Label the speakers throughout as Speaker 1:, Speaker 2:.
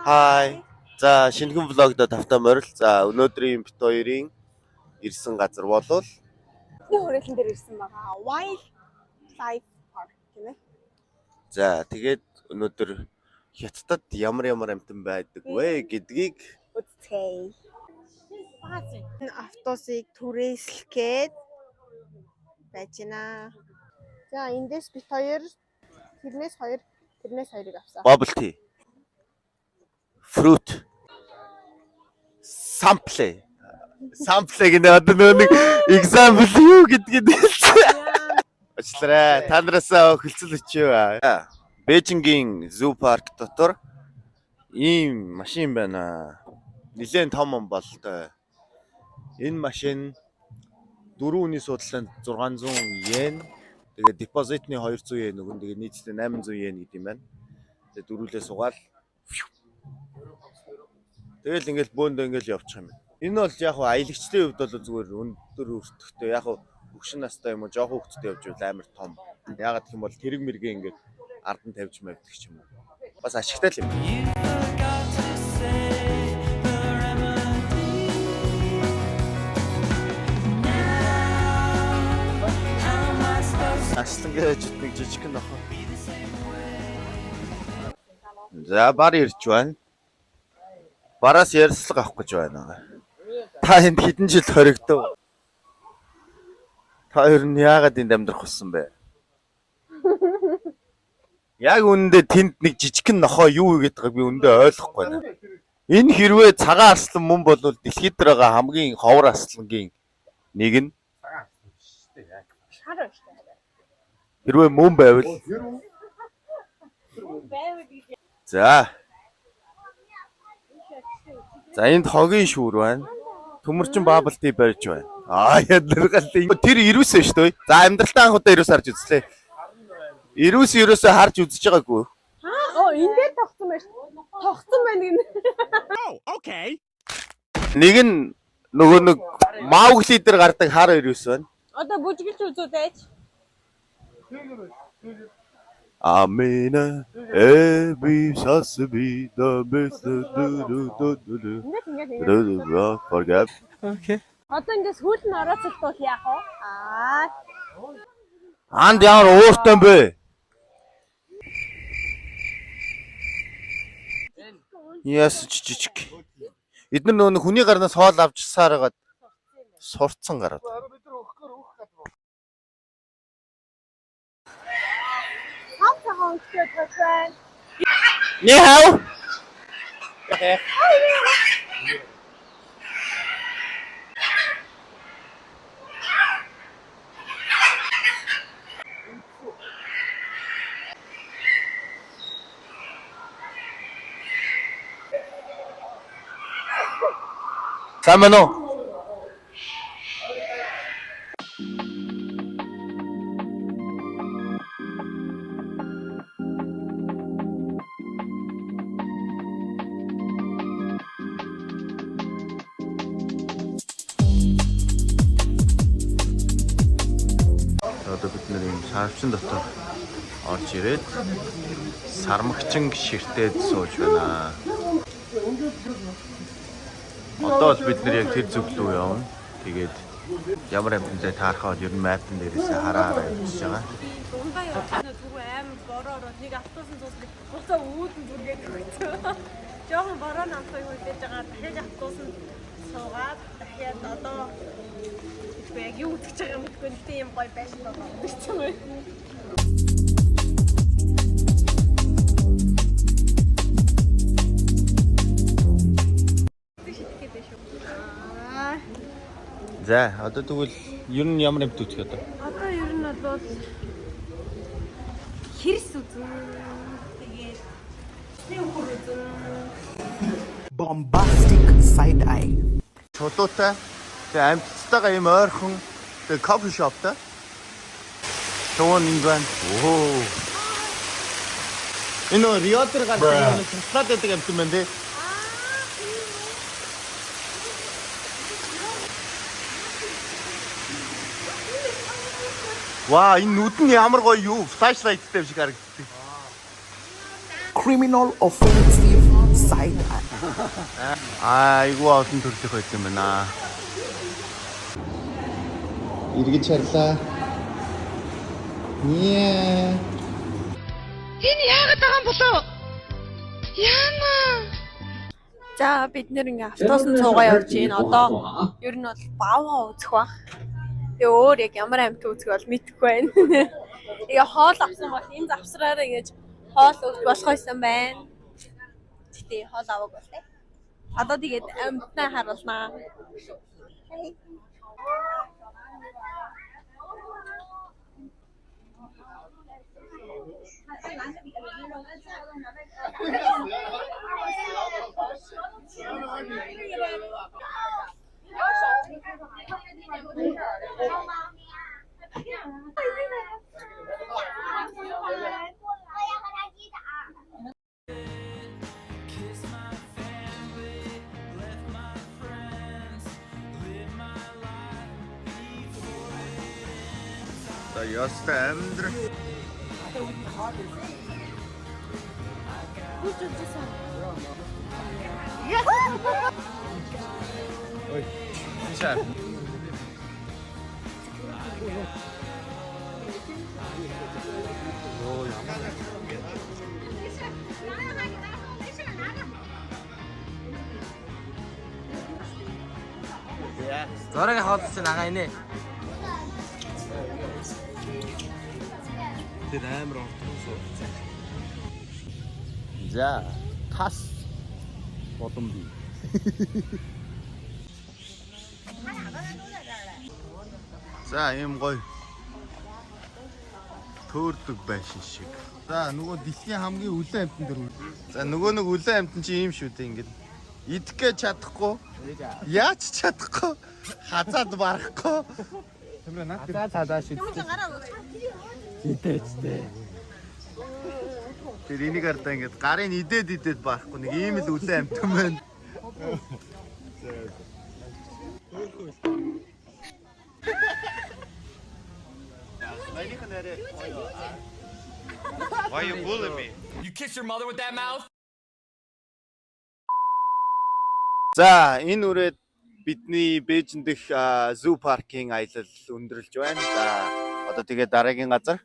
Speaker 1: Hi. За шинэхэн влогдо тавтаа морил. За өнөөдрийн бит хоёрын ирсэн газар болвол
Speaker 2: Бидний хүрээлэн дээр ирсэн байгаа. Wild Life Park гэнэ.
Speaker 1: за тэгээд өнөөдөр Хятадд ямар амтан байдаг вэ гэдгийг
Speaker 2: үзье. Энэ автобусыг түрээслэхэд байж байна. За эндээс бит хоёр тэрнээс хоёрыг авсан.
Speaker 1: bubble tea, fruit, sample гэнэ одоо нэг example юу гэдгийг хэлсэн. Ачлаарай. Та нараасаа хөлцөл өчөө. Бээжингийн zoo park дотор ийм машин байна. Нилээн том болтой. Энэ машин 4 үний судалгаанд 600 йен. Тэгээд депозитны 200 йен өгөн. Тэгээд нийтдээ 800 йен гэдэг юм байна. Тэгээд дөрүлээ сугаал. Тэгэл ингээл бөөндөө ингээл явчих юм. Энэ бол яг хуу аялагчдын хувьд бол зүгээр өндөр өртөгтэй. Яг хуу хөгшин настай юм уу, жоохон хөвгттэй явж байвал амар том. Ягаад гэх юм бол тэрэг мэргээ ингээд ардан тавьж мавдаг ч юм уу. Бас ашигтай л юм. Аслан гэж нэг жижигхэн нохоо. За бар ирж байна. Бараас ярьслага авах гэж байна. Та энд хэдэн жил хоригдов? Та ер нь яагаад энд амьдрах болсон бэ? Яг үүндээ тэнд нэг жижигхэн нохоо юу гэдэг байгааг би үүндээ ойлгохгүй байна. Энэ хэрвээ цагаан арслан мөн бол дэлхийд дээр байгаа хамгийн ховор арслангийн нэг нь. Хэрвээ мөн байвал. За. За энд хогийн шүүр байна. Төмөрчин бабалти барьж байна. Ядаргаалтай. Тэр ирүүсээ шүү дээ. За амьдралтаа анх удаа ирүүс харж үзлээ. Ирүүсээ харж үзэж байгаагүй.
Speaker 2: Энэ дээр тогтсон байна шүү. Тогтсон байна гинэ.
Speaker 3: Okay.
Speaker 1: Нэг нь нөгөө нэг Маугли дээр гардаг хар ирүүс байна.
Speaker 2: Одоо бүжгэлж үзүүлээч.
Speaker 1: Амина эби сасби да бэс forget.
Speaker 3: Okay.
Speaker 2: Одоо ингээс хөл нь орооцолтол яах вэ?
Speaker 1: Анд ямар ууртай юм бэ? Яс жижиг. Эдгээр нөгөө хүний гарнаас хоол авч сааргаад сурцсан гараад. Ni hao. Sama no. Одоо бид нэр юм сарвчин дотор орж ирээд сармагчин ширтээд сууж байна. Одоо л бид нэр яг тэр зүг рүү явна. Тэгээд ямар амттай таархаа ер нь мапн дээрээс хараараа явж байгаа.
Speaker 2: Дундаа явчихна түрүү амар бороо нэг автобусын цуслыг буцаа үүдэн зүргээд өгсөн. Жохон бороо намтай юу хийж байгаа дахиад автобусанд суугаад дахиад одоо яг юу гэж байгаа юм бэ? Гэтэ юм гоё байшин байгаа юм шиг байна.
Speaker 1: За одоо тэгвэл ер нь ямар амт үтэх одоо?
Speaker 2: Одоо ер нь бол хэрс үзэн тэгээд тэвхэр үзэн
Speaker 3: Bombastic side eye.
Speaker 1: Чулуутай. Тэгээ амттайгаа юм ойрхон тэгээ кофе шоптай. Төвөн энэ байна. Оо. Энэ Риотер гардаг нэг шоколад гэдэг амт юм байна тий. Ваа, энэ нүд нь ямар гоё юу? Flashlight дээр шиг харагддаг.
Speaker 3: Criminal offensive Side eye.
Speaker 1: 아이고 어떤 돌리고 있으면 나 이렇게 찰라 예
Speaker 2: За бид нэр ингээ автобусанд цуугаа явж байна. Одоо ер нь бол бааваа үзэх бах. Тэгээ өөр яг ямар амьд үзэх бол мэдэхгүй байна. Тэгээ хоол авсан бол энэ завсраараа ингэж хоол өгч болох байсан байна. Гэтэ хоол аваагүй бол тээ. Одоо тэгээд амьтнаа харуулнаа.
Speaker 1: 자 여스타 амьдр 어이 진짜
Speaker 4: Зорыг хаалцсан агаа инэ. Тэр амар ортсон.
Speaker 1: 자 타스 버튼비 자 ийм гоё төөрдөг байшин шиг. За нөгөө дэлхийн хамгийн үлэн амьтан дөрөв. За нөгөө нэг үлэн амьтан чи ийм шүү дээ ингээд идэх гэж чадахгүй. Яаж чадахгүй? Хазаад барахгүй.
Speaker 4: Хазаа цаадаа шидтэй. Зэтэцтэй.
Speaker 1: Тэр энийг ардаа ингээд гарын идээд барахгүй нэг ийм л үлэн амьтан байна. Why you bullying me?
Speaker 3: You kiss your mother with that mouth?
Speaker 1: За энэ үрээд бидний Бээжин дэх зүү паркийн аялал өндөрлж байна. За одоо тэгээд дараагийн газар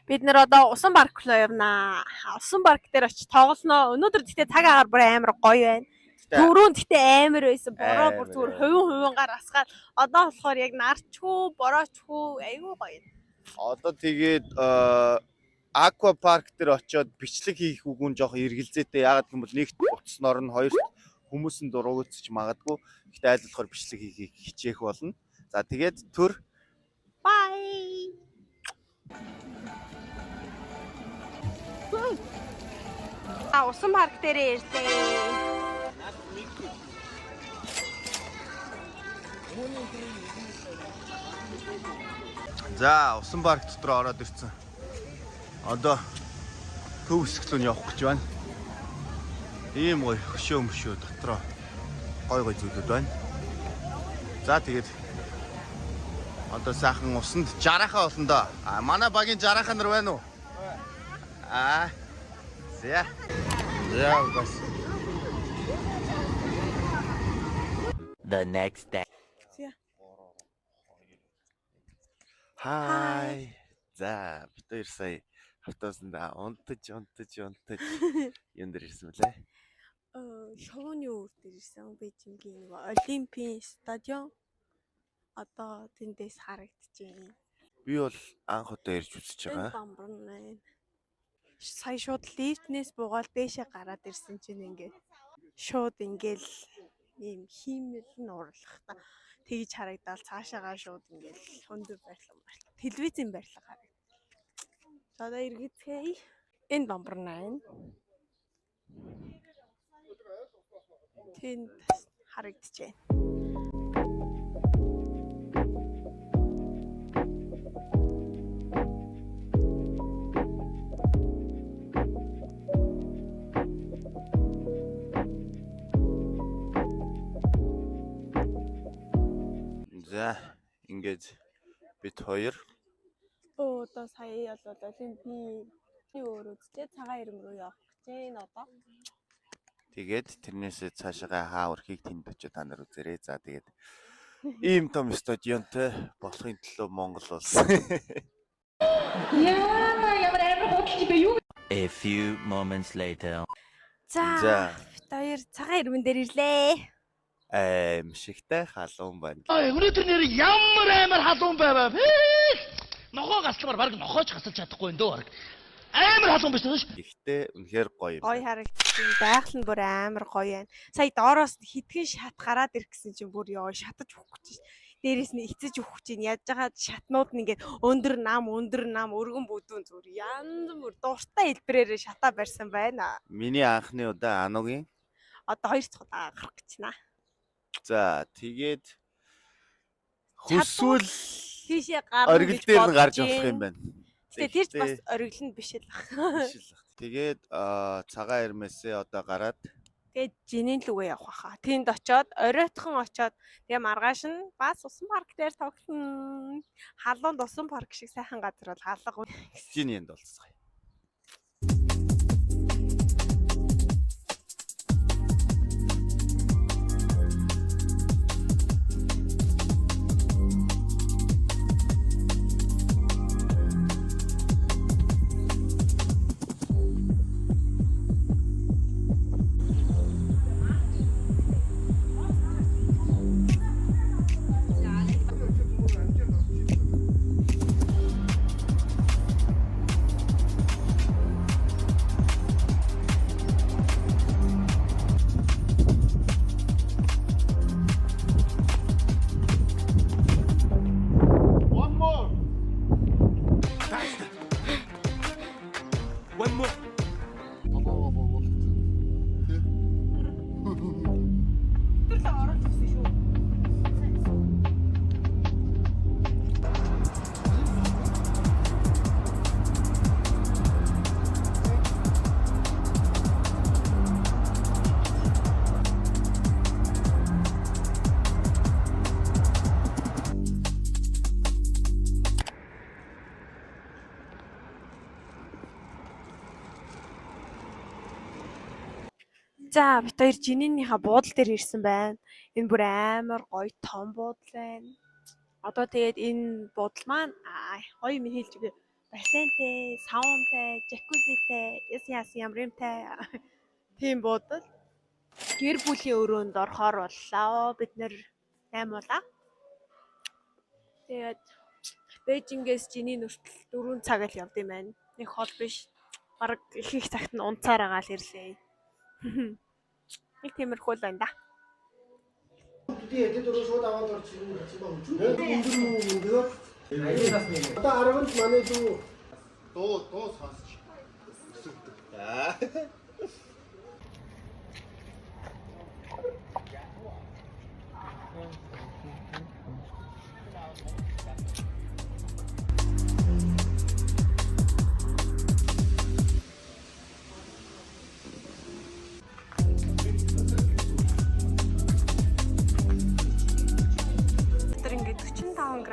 Speaker 2: Бид нэр одоо усан парк руу явнаа. Усан парк дээр очиж тоглосноо. Өнөөдөр гэхдээ цаг агаар бүр амар гоё байна. Түрүүн гэхдээ амар байсан. Бороо бүр зүгээр хувийн асгаад одоо болохоор яг нарчгүй, бороочгүй айгүй гоё.
Speaker 1: одоо тэгээд аква парк дээр очиод бичлэг хийх үгүн жоох эргэлзээтэй. Яагаад гэвэл нэгт утасноор нь хоёрт хүмүүс нь дуруугцч магадгүй. Гэхдээ айл болохоор бичлэг хийхийг хичээх болно. За тэгээд төр
Speaker 2: Bye. Усан парк дээр ирлээ.
Speaker 1: за усан парк дотор ороод ирсэн. Одоо төв хэсэг рүү явах гэж байна. Ийм гоё хөшөө дотроо гой зүйлүүд байна. За тэгээд одоо сайхан усанд жарахаа болно доо. Манай багийн жарахаа нар байна уу? За. За бас.
Speaker 4: The next day.
Speaker 1: Хай. За бид хоёр сая автобусанд унтаж юм дээр ирсэн мөлий.
Speaker 2: Шовны өөр дээр ирсэн Бээжингийн нэг Олимпийн стадион одоо тэндээс харагдчихээн.
Speaker 1: Би бол анх удаа ирж үзэж байгаа.
Speaker 2: Бамбарнаа. Сая шууд лифтнээс буугаад дээшээ гараад ирсэн чинь ингээд шууд ингээл ийм хиймэл нь урлах та тэгж харагдал цаашаагаа шууд ингээл хөндөр байрлал. Телевизийн байрлал харагдав. Одоо эргэцгээе. Энэ бамбарнаа. Тэнд харагдчихээн.
Speaker 1: За ингээд бид хоёр
Speaker 2: Одоо сая бол Олимпийн өөр үзтээ цагаан ирмэн рүү явах гэж байна одоо.
Speaker 1: Тэгээд тэрнээсээ цаашаа хаа өрхийг тэнд очиж та нар үзээрэй. За тэгээд ийм том стадионтой болохын төлөө Монгол улс.
Speaker 4: A few moments later.
Speaker 1: За.
Speaker 2: Хоёр цагаан ирмэн дээр ирлээ.
Speaker 1: Аимшигтай халуун байна.
Speaker 5: Өнөөдөр нэр ямар амар халуун байваа. Нохоо галцмаар баг нохооч гасалж чадахгүй энэ дөө баг. Амар халуун биш үү?
Speaker 1: Гэхдээ үнэхээр гоё юм.
Speaker 2: Гоё харагдсан. Байгаль нь бүр амар гоё байна. Сая доороос хитгэн шат гараад ирсэн чинь бүр ёо шатаж өгөх гэж. Дээрээс нь эцэж өгөх чинь яаж байгаа шатнууд нь ингээд өндөр нам өргөн бүдүүн зүр янз бүр дуртай хэлбэрээр шатаа барьсан байна.
Speaker 1: Миний анхны удаа Анугийн.
Speaker 2: Одоо 2 дахь удаа гарах гэж байна.
Speaker 1: За тэгээд хүсвэл
Speaker 2: Тийшээ гарна.
Speaker 1: оргил дээр нь гарч болох юм байна.
Speaker 2: Тэгээ тэрч бас оргил нь биш л бах.
Speaker 1: Тэгээд цагаан ирмээсээ одоо гараад
Speaker 2: Тэгээд жинийн лүгээ явах хаа. Тэнд очоод оройтхон очоод тэгээ маргааш нь бас усан парк дээр тоглоно. Халуунд усан парк шиг сайхан газар бол алга.
Speaker 1: жиний энд болцгоё.
Speaker 3: One more.
Speaker 2: За бит хоёр жинийнийхээ буудал дээр ирсэн байна. Энэ бүр амар гоё том буудал байна. Одоо тэгээд энэ буудал маань гоё юм хэлж үгүй. Бассейнтэй, саунтай, жакузитэй, ямар юмтай. Тийм буудал. Гэр бүлийн өрөөнд орохоор боллоо. Бид нэр 8 удаа. Тэгээд Бээжингээс жиний нүртэл 4 цаг л явд юм байна. Нэг хол биш. Бараг их цагт нь унцаар агаал ирлээ. Нэг тиймэрхүү л байна да.
Speaker 6: Тий, эдгээр дөрөв шууд аваад орж ирсэн гэсэн баг үү? Өндөр мөн өндөр. Аяас нэг. Одоо 10-нд манай дуу сонсч.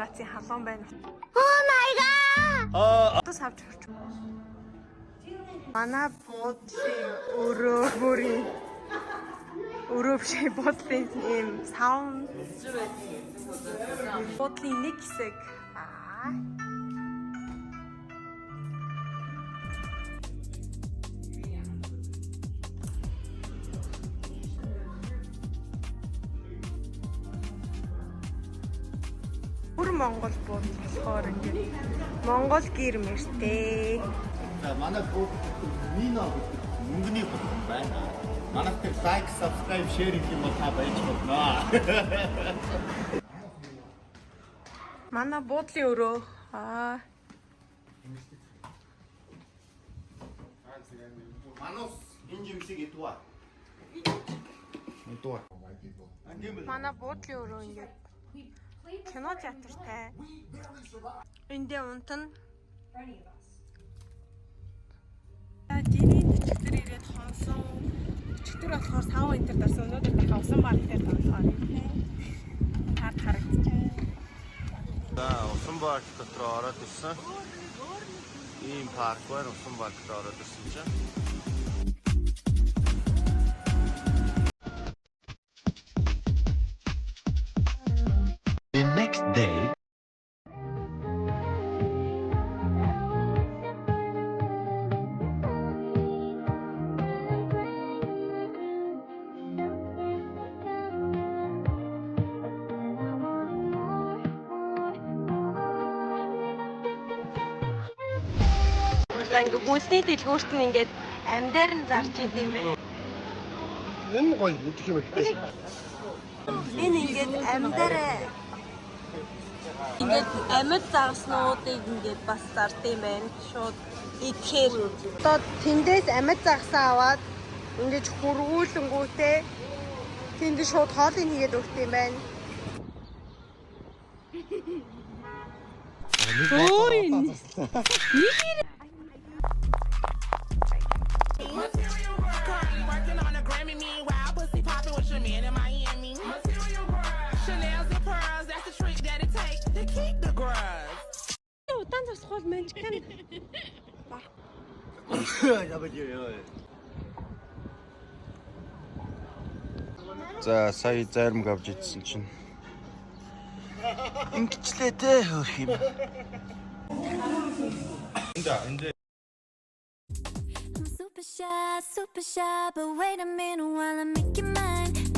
Speaker 2: градусын халуун байна. Oh my god. Одоо савч хүрч. Манай буудлын өрөө биш буудлын юм саунд буудлын нэг хэсэг. Монгол бууд болохоор ингээд Монгол гэр мэртэй.
Speaker 1: Манай бууд Мино мөнгөний бууд байна. Манайх лайк, subscribe, share гэх юм та байж болно.
Speaker 2: Манай буудлын өрөө.
Speaker 1: Манус энэ юмсыг идваа. Идваа.
Speaker 2: Манай буудлын өрөө ингээд кино театртай. Эндээ унтна. Жиний төчтөр ирээд хонсон. Төчтөр болохоор сав энэ төр дарсан. Өнөөдөр би усан парк дээр тоглохоор юм. Харагдчихэ.
Speaker 1: За, усан парк дотор ороод ирсэн. Ийм парк байна, усан парк дотор ороод ирсэн чинь.
Speaker 4: The next day.
Speaker 2: Ингээ хүнсний дэлгүүрт нь ингээд амьдаар нь зарч идэм бэ.
Speaker 6: Энэ гоё мэдэх юм ихтэй.
Speaker 2: Энэ ингээд амьдаараа ингээд амьд загснуудыг ингээд бас зард юм байна. Шууд ихээр одоо тэндээс амьд загсаа аваад ингээд хургуулангүүтээ тэнд шууд хоолыг хийгээд өгт юм байна.
Speaker 7: Working on a Grammy, meanwhile, pussy popping with your man in Miami. Chanel's and pearls, that's the trick that it takes to keep the grudge.
Speaker 2: Удаан засхол мэнч гэн.
Speaker 1: За сая зарим авч идсэн чинь ингэчлээ те хөрх юм.
Speaker 8: I'm super shy, but wait a minute while I make you mine.